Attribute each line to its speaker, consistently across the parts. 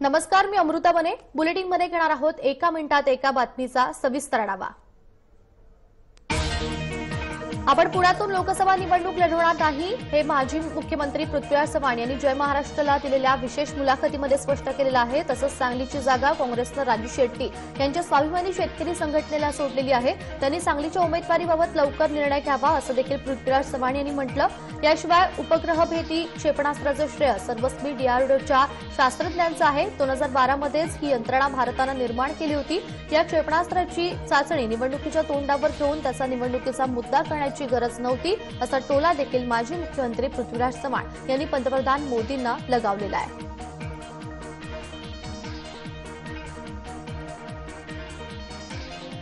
Speaker 1: नमस्कार, मी अमृता बने. बुलेटिनमध्ये घेणार आहोत एका मिनिटात एका बातमीचा सविस्तर आढावा. आपण पुण्यातून लोकसभा निवडणूक लढवणार नाही हे माजी मुख्यमंत्री पृथ्वीराज चव्हाण यांनी जय महाराष्ट्रला दिलेल्या विशेष मुलाखतीमध्ये स्पष्ट केलेलं आहे. तसंच सांगलीची जागा काँग्रेसनं राजू शेट्टी यांच्या स्वाभिमानी शेतकरी संघटनेला सोडलेली आहे. त्यांनी सांगलीच्या उमेदवारीबाबत लवकर निर्णय घ्यावा असं देखील पृथ्वीराज चव्हाण यांनी म्हटलं. याशिवाय उपग्रह भेदी क्षेपणास्त्राचं श्रेय सर्वस्वी डीआरडीओच्या शास्त्रज्ञांचं आहे. 2012 मध्येच ही यंत्रणा भारतानं निर्माण केली होती. या क्षेपणास्त्राची चाचणी निवडणुकीच्या तोंडावर घेऊन त्याचा निवडणुकीचा मुद्दा करण्याची गरज नव्हती असा टोला देखील माजी मुख्यमंत्री पृथ्वीराज चव्हाण यांनी पंतप्रधान मोदींना लगावलेला आहे.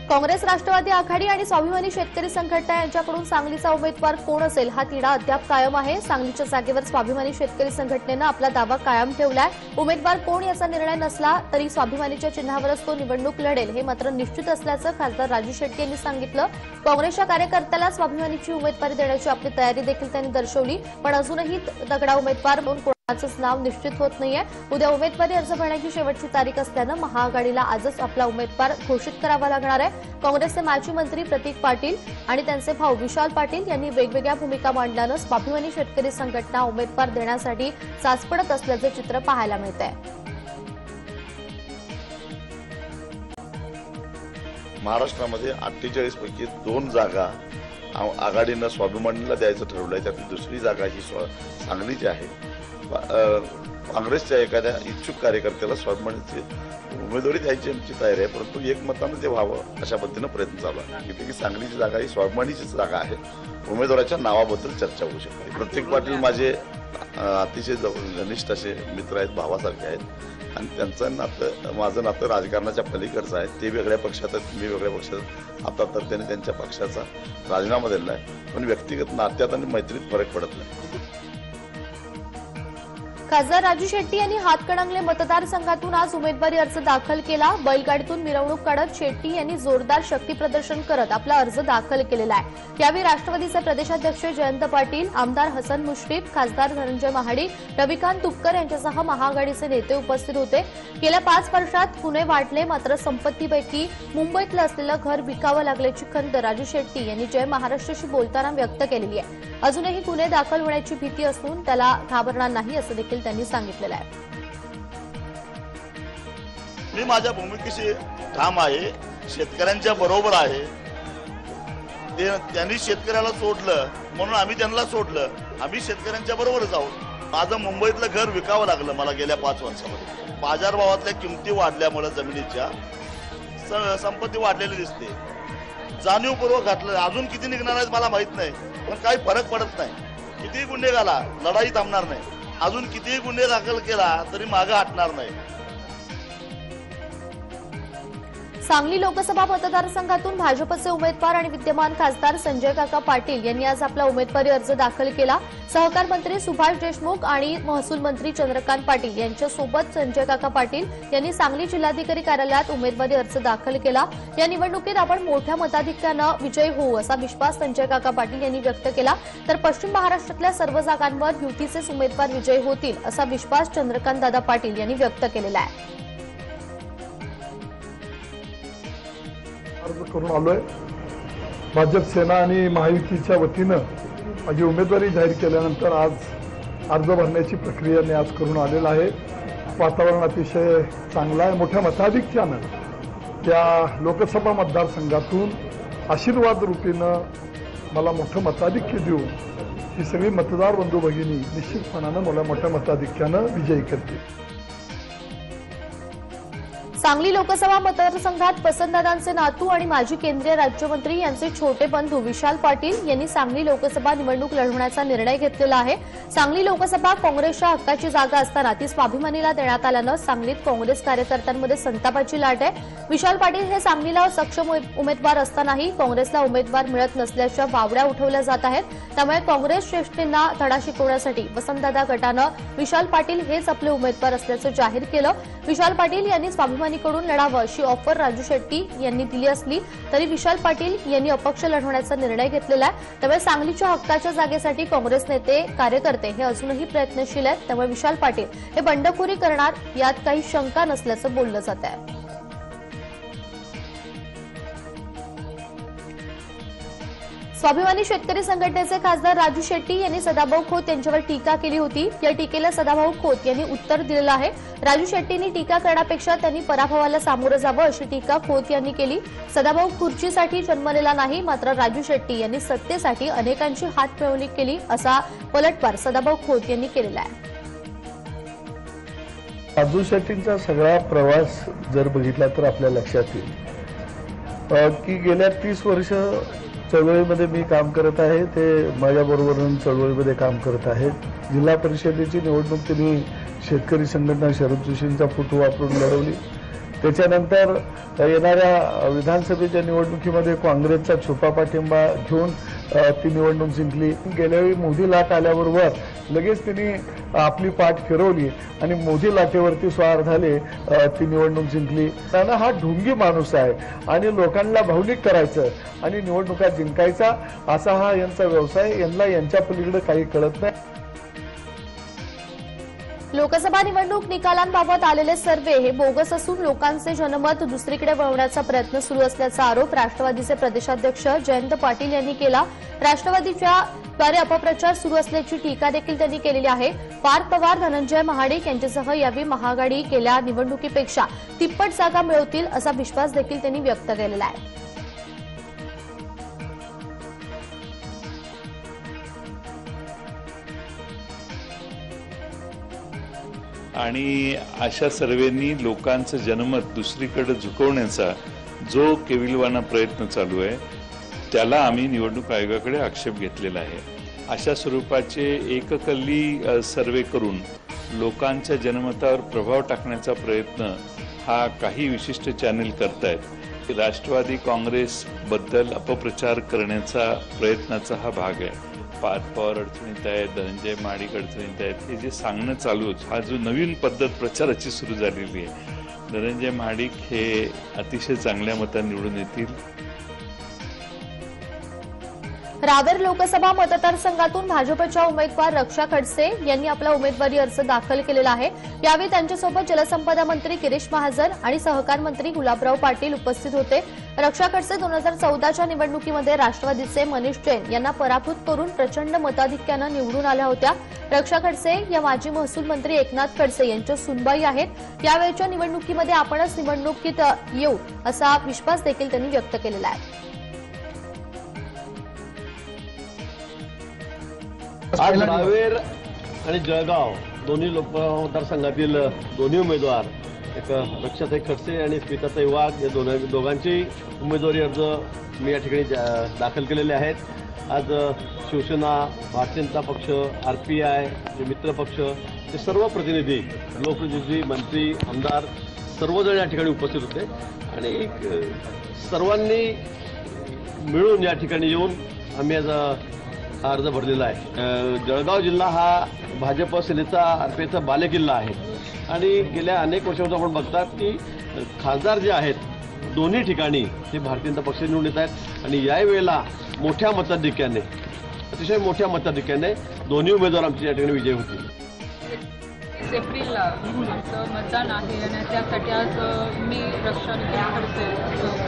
Speaker 1: काँग्रेस, राष्ट्रवादी आघाडी आणि स्वाभिमानी शेतकरी संघटना यांच्याकडून सांगलीचा उमेदवार कोण असेल हा तिढा अद्याप कायम आहे. सांगलीच्या जागेवर स्वाभिमानी शेतकरी संघटनेनं आपला दावा कायम ठेवलाय. उमेदवार कोण याचा निर्णय नसला तरी स्वाभिमानीच्या चिन्हावरच तो निवडणूक लढेल हे मात्र निश्चित असल्याचं खासदार राजू शेट्टी यांनी सांगितलं. काँग्रेसच्या कार्यकर्त्याला स्वाभिमानीची उमेदवारी देण्याची आपली तयारी देखील त्यांनी दर्शवली. पण अजूनही तगडा उमेदवार म्हणून कोणाचंच नाव निश्चित होत नाहीये. उद्या उमेदवारी अर्ज भरण्याची शेवटची तारीख असल्यानं महाआघाडीला आजच आपला उमेदवार घोषित करावा लागणार आहे. काँग्रेसचे माजी मंत्री प्रतीक पाटील आणि त्यांचे भाऊ विशाल पाटील यांनी वेगवेगळ्या भूमिका मांडल्यानं स्वाभिमानी शेतकरी संघटना उमेदवार देण्यासाठी साचपडत असल्याचं चित्र पाहायला मिळतंय.
Speaker 2: महाराष्ट्रामध्ये 48 पैकी 2 जागा आघाडीनं स्वाभिमानीला द्यायचं ठरवलंय. त्यातली दुसरी जागा ही सांगलीची आहे. काँग्रेसच्या एखाद्या इच्छुक कार्यकर्त्याला स्वाभिमानीची उमेदवारी द्यायची आमची तयारी आहे, परंतु एकमतानं ते व्हावं अशा पद्धतीनं प्रयत्न चालू आहे. की सांगलीची जागा ही स्वाभिमानीचीच जागा आहे. उमेदवाराच्या नावाबद्दल चर्चा होऊ शकते. प्रतीक पाटील माझे अतिशय घनिष्ठ असे मित्र आहेत, भावासारखे आहेत आणि त्यांचं नातं माझं नातं राजकारणाच्या पलीकडचं आहे. ते वेगळ्या पक्षात आहेत, मी वेगळ्या पक्षात. आता तर त्यांनी त्यांच्या पक्षाचा राजीनामा दिला आहे, पण व्यक्तिगत नात्यात आणि मैत्रीत फरक पडत नाही.
Speaker 1: खासदार राजू शेट्टी यांनी हातकणंगले मतदारसंघातून आज उमेदवारी अर्ज दाखल केला. बैलगाडीतून मिरवणूक काढत शेट्टी यांनी जोरदार शक्ती प्रदर्शन करत आपला अर्ज दाखल केलेला आहे. यावेळी राष्ट्रवादीचे प्रदेशाध्यक्ष जयंत पाटील, आमदार हसन मुश्रीफ, खासदार धनंजय महाडिक, रविकांत तुपकर यांच्यासह महाआघाडीचे नेते उपस्थित होते. गेल्या 5 वर्षात गुन्हे वाढले, मात्र संपत्तीपैकी मुंबईतलं असलेलं घर विकावं लागल्याची खंत राजू शेट्टी यांनी जय महाराष्ट्रशी बोलताना व्यक्त केलेली आहे. अजूनही गुन्हे दाखल होण्याची भीती असून त्याला घाबरणार नाही असं देखील त्यांनी सांगितलेलं आहे.
Speaker 3: मी माझ्या भूमिकेशी ठाम आहे, शेतकऱ्यांच्या बरोबर आहे. त्यांनी शेतकऱ्याला सोडलं म्हणून आम्ही त्यांना सोडलं. आम्ही शेतकऱ्यांच्या बरोबरच आहोत. माझं मुंबईतलं घर विकावं लागलं मला गेल्या 5 वर्षामध्ये. बाजारभावातल्या किमती वाढल्यामुळे जमिनीच्या संपत्ती वाढलेली दिसते. जाणीवपूर्वक घातलं. अजून किती निघणार आहेत मला माहित नाही, पण काही फरक पडत नाही. कितीही गुन्हे घाला, लढाई थांबणार नाही. अजून कितीही गुन्हे दाखल केला तरी मागे हटणार नाही.
Speaker 1: सांगली लोकसभा मतदारसंघातून भाजपचे उमेदवार आणि विद्यमान खासदार संजय काका पाटील यांनी आज आपला उमेदवारी अर्ज दाखल केला. सहकार मंत्री सुभाष देशमुख आणि महसूल मंत्री चंद्रकांत पाटील यांच्यासोबत संजय काका पाटील यांनी सांगली जिल्हाधिकारी कार्यालयात उमेदवारी अर्ज दाखल केला. या निवडणुकीत आपण मोठ्या मताधिक्यानं विजयी होऊ असा विश्वास संजय काका पाटील यांनी व्यक्त केला. तर पश्चिम महाराष्ट्रातल्या सर्व जागांवर युतीचेच उमेदवार विजयी होतील असा विश्वास चंद्रकांत दादा पाटील यांनी व्यक्त केलेला आहे.
Speaker 4: अर्ज करून आलोय. भाजप सेना आणि महायुतीच्या वतीनं माझी उमेदवारी जाहीर केल्यानंतर आज अर्ज भरण्याची प्रक्रिया मी आज करून आलेला आहे. वातावरण अतिशय चांगलं आहे. मोठ्या मताधिक्यानं त्या लोकसभा मतदारसंघातून आशीर्वाद रूपीनं मला मोठं मताधिक्य देऊन ही सगळी मतदार बंधू भगिनी निश्चितपणानं मला मोठ्या मताधिक्यानं विजयी करतील.
Speaker 1: सांगली लोकसभा मतदारसंघात वसंतदादांचे नातू आणि माजी केंद्रीय राज्यमंत्री यांचे छोटे बंधू विशाल पाटील यांनी सांगली लोकसभा निवडणूक लढवण्याचा निर्णय घेतलेला आहे. सांगली लोकसभा काँग्रेसच्या हक्काची जागा असताना ती स्वाभिमानीला देण्यात आल्यानं सांगलीत काँग्रेस कार्यकर्त्यांमध्ये संतापाची लाट आहे. विशाल पाटील हे सांगलीला सक्षम उमेदवार असतानाही काँग्रेसला उमेदवार मिळत नसल्याच्या वावड्या उठवल्या जात आहेत. त्यामुळे काँग्रेस श्रेष्ठींना धडा शिकवण्यासाठी वसंतदादा गटानं विशाल पाटील हेच आपले उमेदवार असल्याचं जाहीर केलं. विशाल पाटील यांनी स्वाभिमानी स्वाभिमानीकडून लढावं अशी ऑफर राजू शेट्टी यांनी दिली असली तरी विशाल पाटील यांनी अपक्ष लढवण्याचा निर्णय घेतलेला आहे। त्यामुळे सांगलीच्या हक्काच्या जागेसाठी काँग्रेस नेते कार्यकर्ते हे अजूनही प्रयत्नशील आहेत। त्यामुळे विशाल पाटील हे बंडखोरी करणार यात काही शंका नसल्याचं बोललं जात आहे। स्वाभिमानी शेतकरी संघटनेचे खासदार राजू शेट्टी यांनी सदाभाऊ खोत यांच्यावर टीका केली होती। या टीकेला सदाभाऊ खोत यांनी उत्तर दिलेलं आहे। राजू शेट्टींनी टीका करण्यापेक्षा त्यांनी पराभवाला सामोरं जावं अशी टीका खोत यांनी केली। सदाभाऊ खुर्चीसाठी जन्मलेला नाही, मात्र राजू शेट्टी यांनी सत्तेसाठी अनेकांची हातमिळवणी केली असा पलटवार सदाभाऊ खोत यांनी केलेला आहे।
Speaker 5: राजू शेट्टींचा सगळा प्रवास जर बघितला तर आपल्या लक्षात येईल की गेल्या 30 वर्ष चळवळीमध्ये मी काम करत आहे, ते माझ्याबरोबर चळवळीमध्ये काम करत आहेत। जिल्हा परिषदेची निवडणूक त्यांनी शेतकरी संघटना शरद जोशींचा फोटो वापरून लढवली। त्याच्यानंतर येणाऱ्या विधानसभेच्या निवडणुकीमध्ये काँग्रेसचा छुपा पाठिंबा घेऊन ती निवडणूक जिंकली। गेल्यावेळी मोदी लाट आल्याबरोबर लगेच त्यांनी आपली पाठ फिरवली आणि मोदी लाटेवरती स्वार झाले, ती निवडणूक जिंकली। त्यांना हा ढोंगी माणूस आहे आणि लोकांना भावनिक करायचं आणि निवडणुका जिंकायचा असा हा यांचा व्यवसाय। यांना यांच्या पलीकडे काही कळत नाही।
Speaker 1: लोकसभा निवडणूक निकालांबाबत आलेले सर्वे हे बोगस असून लोकांचे जनमत दुसरीकडे वळवण्याचा प्रयत्न सुरू असल्याचा आरोप राष्ट्रवादीचे प्रदेशाध्यक्ष जयंत पाटील यांनी केला। राष्ट्रवादीच्या द्वारे अपप्रचार सुरू असल्याची टीका देखील त्यांनी केलेली आहे। पार्थ पवार, धनंजय महाडिक यांच्यासह यावेळी महाआघाडी गेल्या निवडणुकीपेक्षा तिप्पट जागा मिळवतील असा विश्वास देखील त्यांनी व्यक्त केलेला आहे।
Speaker 6: आणि अशा सर्वेंनी लोकांचं जनमत दुसरीकडे झुकवण्याचा जो केविलवाना प्रयत्न चालू आहे त्याला आम्ही निवडणूक आयोगाकडे आक्षेप घेतलेला आहे। अशा स्वरूपाचे एककल्ली सर्वे करून लोकांच्या जनमतावर प्रभाव टाकण्याचा प्रयत्न हा काही विशिष्ट चॅनल करतायत। राष्ट्रवादी काँग्रेस बद्दल अपप्रचार करण्याचा प्रयत्नाचा हा भाग आहे। पार्थ पवार अडचणीत आहेत, धनंजय महाडिक अडचणीत आहेत, हे जे सांगणं चालू हा जो नवीन पद्धत प्रचाराची सुरू झालेली आहे। धनंजय महाडिक हे अतिशय चांगल्या मतांनी निवडून येतील।
Speaker 1: रावेर लोकसभा मतदारसंघातून भाजपच्या उमेदवार रक्षा खडसे यांनी आपला उमेदवारी अर्ज दाखल केलेला आहे। यावेळी त्यांच्यासोबत जलसंपदा मंत्री गिरीश महाजन आणि सहकार मंत्री गुलाबराव पाटील उपस्थित होते। रक्षा खडसे 2014च्या निवडणुकीमध्ये राष्ट्रवादीचे मनीष जैन यांना पराभूत करून प्रचंड मताधिक्यानं निवडून आल्या होत्या। रक्षा खडसे या माजी महसूल मंत्री एकनाथ खडसे यांच्या सुनबाई आहेत। यावेळच्या निवडणुकीमध्ये आपणच निवडणुकीत येऊ असा विश्वास देखील त्यांनी व्यक्त केलेला आहे।
Speaker 7: आज रावेर आणि जळगाव दोन्ही मतदारसंघातील दोन्ही उमेदवार एक रक्षाताई खडसे आणि स्मिताताई वाघ या दोघांची उमेदवारी अर्ज मी या ठिकाणी दाखल केलेले आहेत। आज शिवसेना, भारतीय जनता पक्ष, RPI, मित्र पक्ष हे सर्व प्रतिनिधी, लोकप्रतिनिधी, मंत्री, आमदार सर्वजण या ठिकाणी उपस्थित होते आणि सर्वांनी मिळून या ठिकाणी येऊन आम्ही आज अर्ज भरलेला आहे। जळगाव जिल्हा हा भाजप सेनेचा RPIचा बालेकिल्ला आहे आणि गेल्या अनेक वर्षांपासून आपण बघतात की खासदार जे आहेत दोन्ही ठिकाणी ते भारतीय जनता पक्ष निवडून येत आहेत आणि यावेळेला मोठ्या मताधिक्याने, अतिशय मोठ्या मताधिक्याने दोन्ही उमेदवार आमच्या या ठिकाणी विजयी होतील।
Speaker 8: 1 एप्रिलला आमचं मतदान आहे आणि त्यासाठी आज मी रक्षा खडसे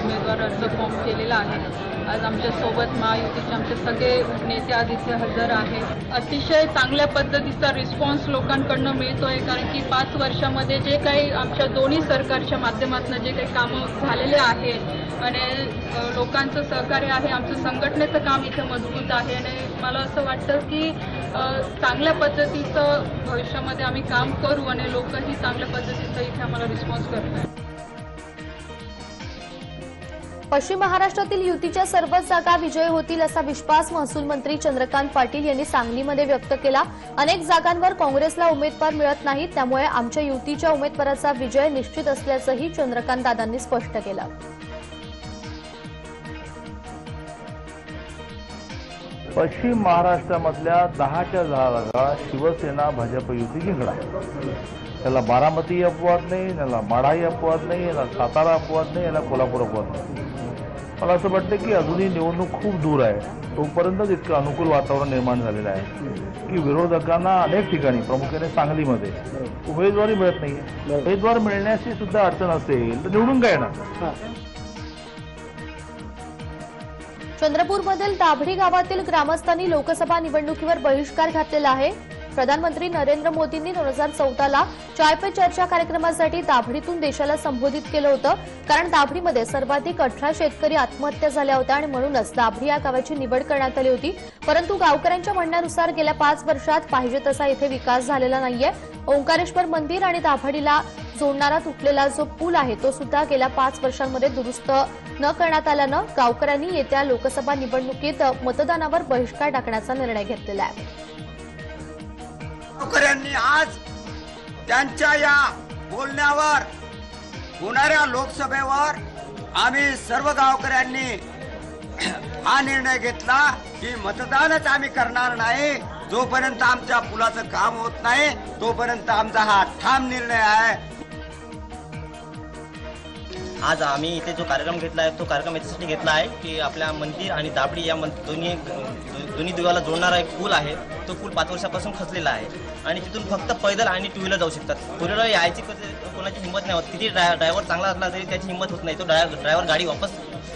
Speaker 8: उमेदवार अर्ज फॉर्म केलेला आहे। आज आमच्यासोबत महायुतीचे आमचे सगळे नेते आज इथे हजर आहेत। अतिशय चांगल्या पद्धतीचा रिस्पॉन्स लोकांकडनं मिळतोय, कारण की 5 वर्षामध्ये जे काही आमच्या दोन्ही सरकारच्या माध्यमातून जे काही कामं झालेले आहेत आणि लोकांचं सहकार्य आहे, आमचं संघटनेचं काम इथे मजबूत आहे आणि मला असं वाटतं की चांगल्या पद्धतीचं भविष्यामध्ये आम्ही काम करू आणि लोकही चांगल्या पद्धतीचं इथे आम्हाला रिस्पॉन्स करतात।
Speaker 1: पश्चिम महाराष्ट्रातील युतीच्या सर्वच जागा विजयी होतील असा विश्वास महसूल मंत्री चंद्रकांत पाटील यांनी सांगलीमध्ये व्यक्त केला। अनेक जागांवर काँग्रेसला उमेदवार मिळत नाहीत, त्यामुळे आमच्या युतीच्या उमेदवाराचा विजय निश्चित असल्याचंही चंद्रकांत दादांनी स्पष्ट केलं।
Speaker 5: पश्चिम महाराष्ट्रामधल्या 10च्या जागा शिवसेना भाजप युती जिंकणार याला बारामती अपवाद नाही, याला माढाही अपवाद नाही, याला सातारा अपवाद नाही, याला कोल्हापूर अपवाद नाही. मला असं वाटतं की अजूनही निवडणूक खूप दूर आहे, तोपर्यंतच इतकं अनुकूल वातावरण निर्माण झालेलं आहे की विरोधकांना अनेक ठिकाणी, प्रामुख्याने सांगलीमध्ये उमेदवारी मिळत नाही. उमेदवार मिळण्याची सुद्धा अडचण असेल तर निवडून काय येणार.
Speaker 1: चंद्रपूरमधील दाभडी गावातील ग्रामस्थांनी लोकसभा निवडणुकीवर बहिष्कार घातलेला आहे. प्रधानमंत्री नरेंद्र मोदींनी 2014ला चाय पे चर्चा कार्यक्रमासाठी दाभडीतून देशाला संबोधित केलं होतं, कारण दाभडीमध्ये सर्वाधिक 18 शेतकरी आत्महत्या झाल्या होत्या आणि म्हणूनच दाभडी या गावाची निवड करण्यात आली होती. परंतु गावकऱ्यांच्या म्हणण्यानुसार गेल्या 5 वर्षात पाहिजे तसा इथे विकास झालेला नाहीये. ओंकारेश्वर मंदिर आणि दाभडीला जोडणारा तुटलेला जो पूल आहे तो सुद्धा गेल्या 5 वर्षांमध्ये दुरुस्त न करण्यात आल्यानं गावकऱ्यांनी येत्या लोकसभा निवडणुकीत मतदानावर बहिष्कार टाकण्याचा निर्णय घेतलेला आहे.
Speaker 9: गावकऱ्यांनी आज त्यांच्या या बोलण्यावर होणाऱ्या लोकसभेवर आम्ही सर्व गावकऱ्यांनी हा निर्णय घेतला की मतदानच आम्ही करणार नाही. जोपर्यंत आमच्या पुलाचं काम होत नाही तोपर्यंत आमचा हा ठाम निर्णय आहे.
Speaker 10: आज आम्ही इथे जो कार्यक्रम घेतला आहे तो कार्यक्रम याच्यासाठी घेतला आहे की आपल्या मंदिर आणि दाभडी या दोन्ही देवाला जोडणारा एक पूल आहे. तो पूल 5 वर्षापासून खचलेला आहे आणि तिथून फक्त पैदल आणि टू व्हीलर जाऊ शकतात. फोर व्हीलर यायची कोणाची हिंमत नाही होत. किती ड्रायव्हर चांगला असला तरी त्याची हिंमत होत नाही. तो ड्रायव्हर गाडी वापस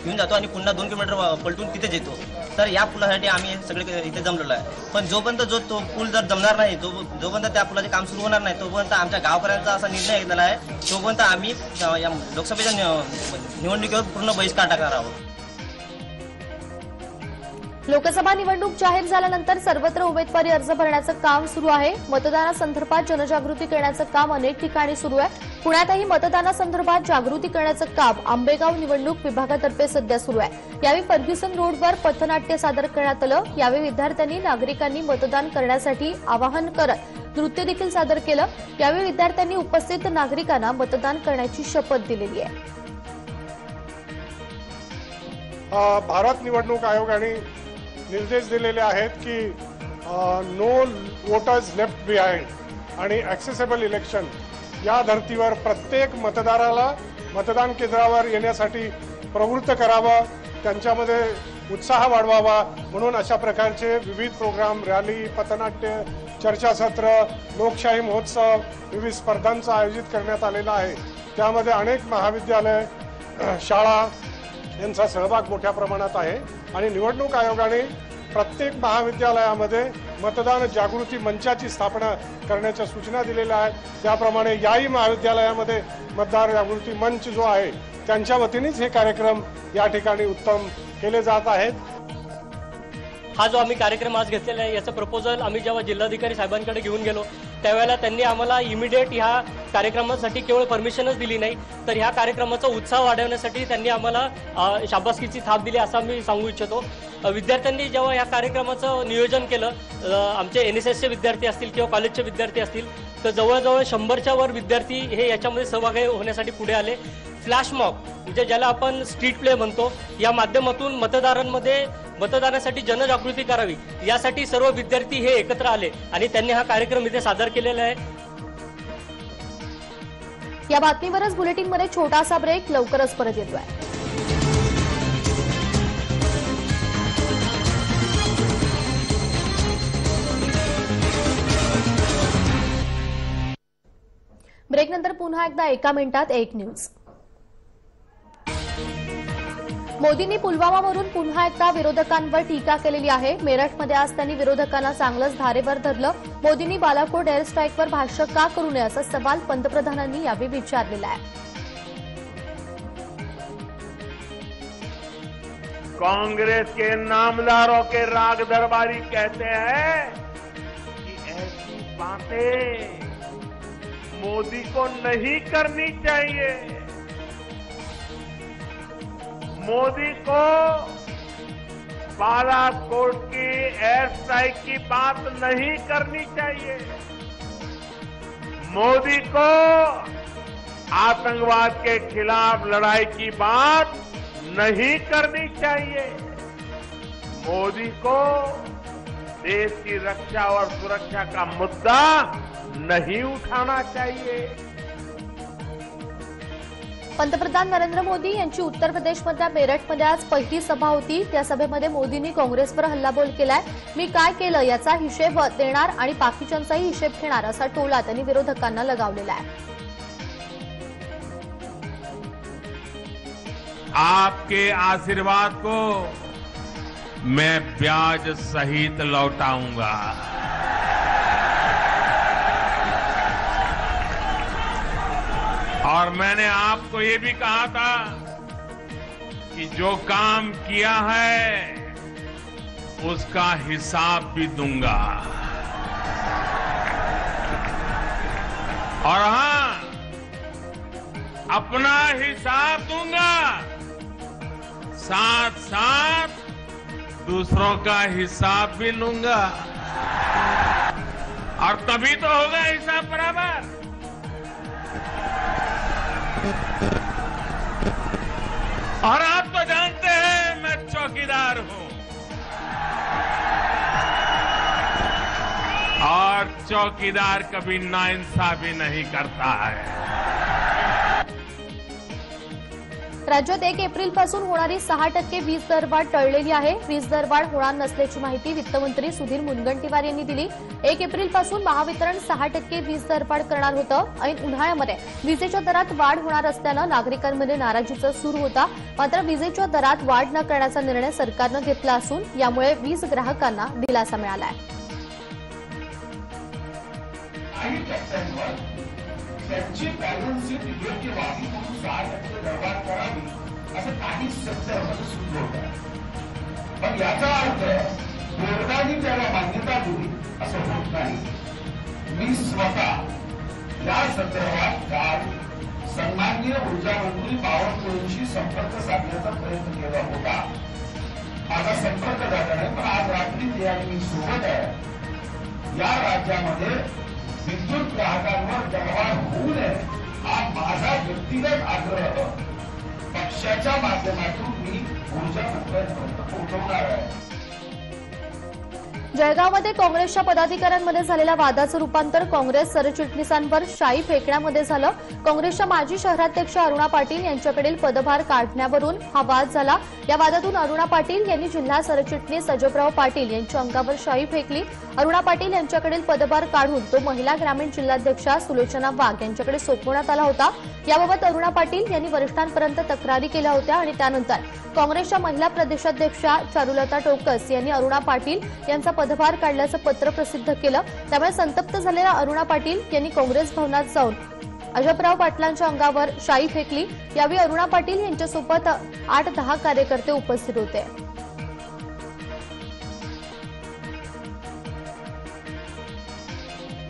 Speaker 10: घेऊन जातो आणि पुन्हा 2 किलोमीटर पलटून तिथेच येतो. तर या पुलासाठी आम्ही सगळे इथे जमलेलो आहे. पण जोपर्यंत तो पूल जर जमणार नाही, जोपर्यंत त्या पुलाचे काम सुरू होणार नाही, तोपर्यंत आमच्या गावकऱ्यांचा असा निर्णय घेतलेला आहे, तोपर्यंत आम्ही या लोकसभेच्या निवडणुकीवर पूर्ण बहिष्कार टाकणार आहोत.
Speaker 1: लोकसभा निवडणूक जाहीर झाल्यानंतर सर्वत्र उमेदवारी अर्ज भरण्याचं काम सुरू आहे. मतदानासंदर्भात जनजागृती करण्याचं काम अनेक ठिकाणी सुरू आहे. पुण्यातही मतदानासंदर्भात जागृती करण्याचं काम आंबेगाव निवडणूक विभागातर्फे सध्या सुरू आहे. यावेळी फर्ग्युसन रोडवर पथनाट्य सादर करण्यात आलं. यावेळी विद्यार्थ्यांनी नागरिकांनी मतदान करण्यासाठी आवाहन करत नृत्य देखील सादर केलं. यावेळी विद्यार्थ्यांनी उपस्थित नागरिकांना मतदान करण्याची शपथ दिलेली आहे.
Speaker 11: भारत निवडणूक आयोगाने निर्देश दिलेले आहेत की नो वोटर्स लेफ्ट बिहाइंड आणि ॲक्सेसेबल इलेक्शन या धर्तीवर प्रत्येक मतदाराला मतदान केंद्रावर येण्यासाठी प्रवृत्त करावं, त्यांच्यामध्ये उत्साह वाढवावा म्हणून अशा प्रकारचे विविध प्रोग्राम, रॅली, पथनाट्य, चर्चासत्र, लोकशाही महोत्सव, विविध स्पर्धांचं आयोजित करण्यात आलेलं आहे. त्यामध्ये अनेक महाविद्यालय, शाळा यांचा सहभाग मोठ्या प्रमाणात आहे आणि निवडणूक आयोगाने प्रत्येक महाविद्यालयामध्ये मतदान जागृती मंचाची स्थापना करण्याच्या सूचना दिलेल्या आहेत. त्याप्रमाणे याही महाविद्यालयामध्ये मतदार जागृती मंच जो आहे त्यांच्या वतीनेच हे कार्यक्रम या ठिकाणी उत्तम केले जात आहेत.
Speaker 12: हा जो आम्ही कार्यक्रम आज घेतलेला आहे याचं प्रपोजल आम्ही जेव्हा जिल्हाधिकारी साहेबांकडे घेऊन गेलो त्यावेळेला त्यांनी आम्हाला इमिडिएट ह्या कार्यक्रमासाठी केवळ परमिशनच दिली नाही, तर ह्या कार्यक्रमाचा उत्साह वाढवण्यासाठी त्यांनी आम्हाला शाबासकीची थाप दिली असं मी सांगू इच्छितो. विद्यार्थ्यांनी जेव्हा या कार्यक्रमाचं नियोजन केलं, आमचे NSSचे विद्यार्थी असतील किंवा कॉलेजचे विद्यार्थी असतील, तर जवळजवळ 100च्या वर विद्यार्थी हे याच्यामध्ये सहभागी होण्यासाठी पुढे आले. फ्लॅश मॉब म्हणजे ज्याला आपण स्ट्रीट प्ले म्हणतो, या माध्यमातून मतदारांमध्ये मतदानासाठी जनजागृती करावी यासाठी सर्व विद्यार्थी हे एकत्र आले आणि त्यांनी हा कार्यक्रम इथे सादर केलेला आहे.
Speaker 1: या बातमीवरच बुलेटिनमध्ये छोटासा ब्रेक, लवकरच परत येतोय. ब्रेकनंतर पुन्हा एकदा एका मिनिटात एक न्यूज. मोदींनी पुलवामावरून पुन्हा एकदा विरोधकांवर टीका केलेली आहे. मेरठमध्ये आज त्यांनी विरोधकांना चांगलंच धारेवर धरलं. मोदींनी बालाकोट एअर स्ट्राईकवर भाष्य का करू नये असा सवाल पंतप्रधानांनी यावेळी विचारलेला आहे.
Speaker 13: कांग्रेस के नामदारों के राग दरबारी कहते हैं कि ऐसी बातें मोदी को नहीं करनी चाहिए. मोदी को बालाकोट की एयर स्ट्राइक की बात नहीं करनी चाहिए. मोदी को आतंकवाद के खिलाफ लड़ाई की बात नहीं करनी चाहिए. मोदी को देश की रक्षा और सुरक्षा का मुद्दा नहीं उठाना चाहिए।
Speaker 1: पंतप्रधान नरेंद्र मोदी यांची उत्तर प्रदेशमधल्या मेरठमध्ये आज पहिली सभा होती। त्या सभेमध्ये मोदींनी काँग्रेसवर हल्लाबोल केलाय। मी काय केलं याचा हिशेब देणार आणि बाकीच्यांचाही हिशेब घेणार असा टोला त्यांनी विरोधकांना लगावलेला आहे।
Speaker 13: आपके आशीर्वाद को मैं ब्याज सहित लौटाऊंगा। और मैंने आपको ये भी कहा था कि जो काम किया है उसका हिसाब भी दूंगा। और हां, अपना हिसाब दूंगा, साथ साथ दूसरों का हिसाब भी लूंगा। और तभी तो होगा हिसाब बराबर। और आप तो जानते हैं मैं चौकीदार हूं, और चौकीदार कभी नाइंसाफी नहीं करता है।
Speaker 1: राज्यात 1 एप्रिलपासून होणारी 6% वीज दरवाढ टळलेली आहे। वीज दरवाढ होणार नसल्याची माहिती वित्तमंत्री सुधीर मुनगंटीवार यांनी दिली। 1 एप्रिलपासून महावितरण 6% वीज दरवाढ करणार होतं। ऐन उन्हाळ्यामध्ये विजेच्या दरात वाढ होणार असल्यानं नागरिकांमध्ये नाराजीचा सूर होता। मात्र विजेच्या दरात वाढ न करण्याचा निर्णय सरकारनं घेतला असून यामुळे वीज ग्राहकांना दिलासा मिळाला आहे।
Speaker 14: त्यांची बॅलन्स शीट योग्य व्हावी म्हणून 6% दरवाढ करावी असं काही शेतकऱ्यांमध्ये सुचवलं, पण याचा अर्थ बोर्डाने त्याला मान्यता दिली असं होत नाही। मी स्वतः या संदर्भात काल सन्माननीय ऊर्जा मंत्री बावनकुळेंशी संपर्क साधण्याचा प्रयत्न केला होता। माझा संपर्क झाला नाही, पण आज रात्री ते आणि मी सोबत आहे। या राज्यामध्ये विद्युत ग्राहकांवर दरवाढ होऊ नये हा माझा व्यक्तिगत आग्रह पक्षाच्या माध्यमातून मी ऊर्जा मंत्र्यांपर्यंत पोहोचवणार आहे।
Speaker 1: जळगावमध्ये काँग्रेसच्या पदाधिकाऱ्यांमध्ये झालेल्या वादाचं रूपांतर काँग्रेस सरचिटणीसांवर शाई फेकण्यामध्ये झालं। काँग्रेसच्या माजी शहराध्यक्ष अरुणा पाटील यांच्याकडील पदभार काढण्यावरून हा वाद झाला। या वादातून अरुणा पाटील यांनी जिल्हा सरचिटणीस अजबराव पाटील यांच्या अंगावर शाई फेकली। अरुणा पाटील यांच्याकडील पदभार काढून तो महिला ग्रामीण जिल्हाध्यक्षा सुलोचना वाघ यांच्याकडे सोपवण्यात आला होता। याबाबत अरुणा पाटील यांनी वरिष्ठांपर्यंत तक्रारी केल्या होत्या आणि त्यानंतर काँग्रेसच्या महिला प्रदेशाध्यक्षा चारुलता टोकस यांनी अरुणा पाटील यांचा पदभार काढल्याचं पत्र प्रसिद्ध केलं। त्यामुळे संतप्त झालेल्या अरुणा पाटील यांनी काँग्रेस भवनात जाऊन अजबराव पाटलांच्या अंगावर शाई फेकली। यावेळी अरुणा पाटील यांच्यासोबत 8-10 कार्यकर्ते उपस्थित होते।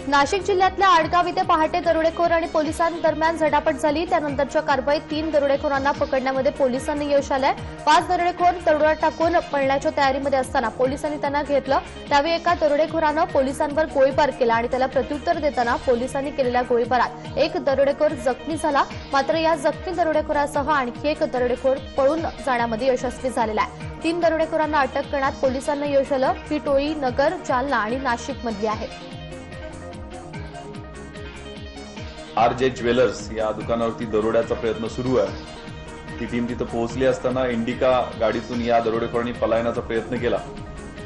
Speaker 1: नाशिक जिल्ह्यातल्या आडगाव इथे पहाटे दरोडेखोर आणि पोलिसांदरम्यान झटापट झाली। त्यानंतरच्या कारवाईत 3 दरोडेखोरांना पकडण्यामध्ये पोलिसांनी यश आलंय। 5 दरोडेखोर दरोडा टाकून पळण्याच्या तयारीमध्ये असताना पोलिसांनी त्यांना घेतलं। त्यावेळी एका दरोडेखोरानं पोलिसांवर गोळीबार केला आणि त्याला प्रत्युत्तर देताना पोलिसांनी केलेल्या गोळीबारात एक दरोडेखोर जखमी झाला। मात्र या जखमी दरोडेखोरासह आणखी एक दरोडेखोर पळून जाण्यामध्ये यशस्वी झालेला आहे। 3 दरोडेखोरांना अटक करण्यात पोलिसांना यश आलं। ही टोळी नगर, जालना आणि नाशिकमधली आहे।
Speaker 15: RJ ज्वेलर्स या दुकानावरती दरोड्याचा प्रयत्न सुरू आहे। ती टीम तिथं पोहोचली असताना इंडिका गाडीतून या दरोडेखोरांनी पलायनाचा प्रयत्न केला।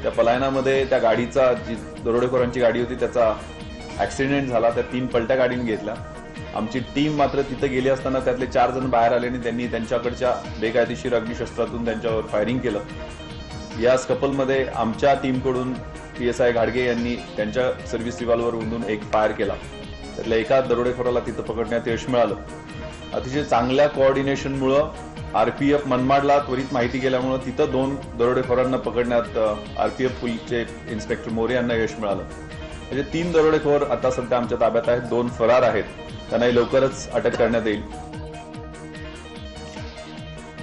Speaker 15: त्या पलायनामध्ये त्या गाडीचा जी दरोडेखोरांची गाडी होती त्याचा ऍक्सिडेंट झाला। त्या 3 पलट्या गाडीने घेतल्या। आमची टीम मात्र तिथं गेली असताना त्यातले 4 जण बाहेर आले आणि त्यांनी त्यांच्याकडच्या बेकायदेशीर अग्निशस्त्रातून त्यांच्यावर फायरिंग केलं। या स्कपलमध्ये आमच्या टीमकडून PSI घाडगे यांनी त्यांच्या सर्व्हिस रिव्हॉल्वर ओढून एक फायर केला। त्यातल्या एका दरोडेखोराला तिथं पकडण्यात यश मिळालं। अतिशय चांगल्या कोऑर्डिनेशनमुळे RPF मनमाडला त्वरित माहिती गेल्यामुळे तिथं 2 दरोडेखोरांना पकडण्यात RPF पोलीसचे इन्स्पेक्टर मोरे यांना यश मिळालं। म्हणजे 3 दरोडेखोर आता सध्या आमच्या ताब्यात आहेत, 2 फरार आहेत, त्यांनाही लवकरच अटक करण्यात येईल।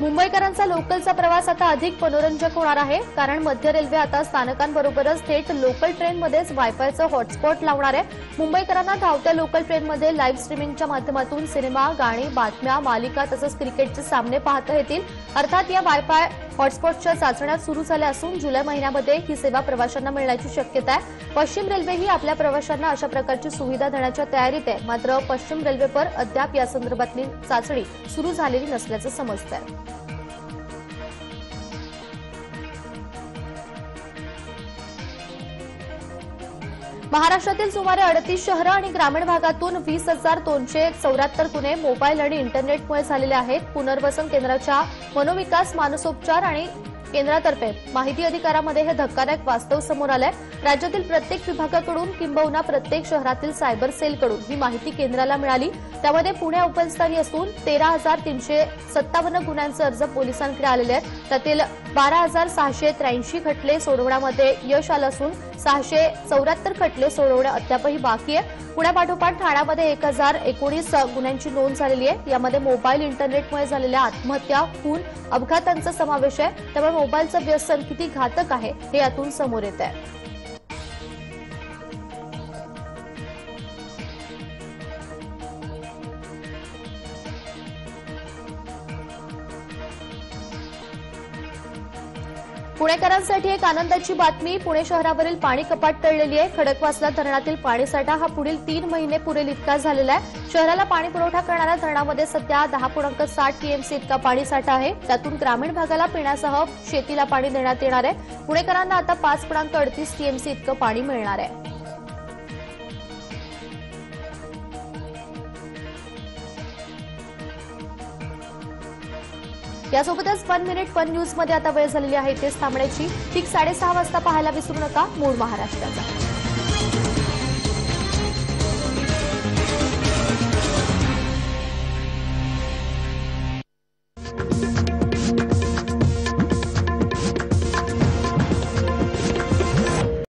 Speaker 1: मुंबईकरांचा लोकलचा प्रवास आता अधिक मनोरंजक होणार आहे, कारण मध्य रेल्वे आता स्थानकांबरोबरच थेट लोकल ट्रेनमध्येच वायफायचं हॉटस्पॉट लावणार आहे. मुंबईकरांना धावत्या लोकल ट्रेनमध्ये लाईव्ह स्ट्रीमिंगच्या माध्यमातून सिनेमा, गाणी, बातम्या, मालिका तसंच क्रिकेटचे सामने पाहता येतील. अर्थात या वायफाय हॉटस्पॉटच्या चाचण्या सुरू झाल्या असून जुलै महिन्यामध्ये ही सेवा प्रवाशांना मिळण्याची शक्यता आहे. पश्चिम रेल्वेही आपल्या प्रवाशांना अशा प्रकारची सुविधा देण्याच्या तयारीत आहे. मात्र पश्चिम रेल्वेवर अद्याप या संदर्भातली चाचणी सुरू झालेली नसल्याचं समजतंय. महाराष्ट्रातील सुमारे 38 शहरं आणि ग्रामीण भागातून 20,274 गुन्हे मोबाईल आणि इंटरनेटमुळे झालेले आहेत. पुनर्वसन केंद्राच्या मनोविकास, मानसोपचार आणि केंद्रातर्फे माहिती अधिकारामध्ये हे धक्कादायक वास्तव समोर आलंय. राज्यातील प्रत्येक विभागाकडून किंबहुना प्रत्येक शहरातील सायबर सेलकडून ही माहिती केंद्राला मिळाली. त्यामध्ये पुणे उपस्थानी असून 13,357 गुन्ह्यांचे अर्ज पोलिसांकडे आलेले आहेत. त्यातील 12,683 खटले सोडवण्यामध्ये यश आलं असून 674 खटले सोडवणे अद्यापही बाकी आहे. पुण्यापाठोपाठ ठाण्यामध्ये 1,019 गुन्ह्यांची नोंद झालेली आहे. यामध्ये मोबाईल, इंटरनेटमुळे झालेल्या आत्महत्या, खून, अपघातांचा समावेश आहे. त्यामुळे मोबाईलचं व्यसन किती घातक आहे हे यातून समोर येत आहे. पुणेकरांसाठी एक आनंदाची बातमी. पुणे शहरावरील पाणी कपात टळलेली आहे. खडकवासला धरणातील पाणीसाठा हा पुढील 3 महिने पुरेल इतका झालेला आहे. शहराला पाणी पुरवठा करणाऱ्या धरणामध्ये सध्या 10.60 टीएमसी इतका पाणीसाठा आहे. त्यातून ग्रामीण भागाला पिण्यासह शेतीला पाणी देण्यात येणार आहे. पुणेकरांना आता 5.38 टीएमसी इतकं पाणी मिळणार आहे. यासोबतच 1 मिनिट 1 न्यूज मध्ये आता वेळ झालेली आहे तेच थांबण्याची. ठीक 6:30 वाजता पाहायला विसरू नका मूळ महाराष्ट्राचा.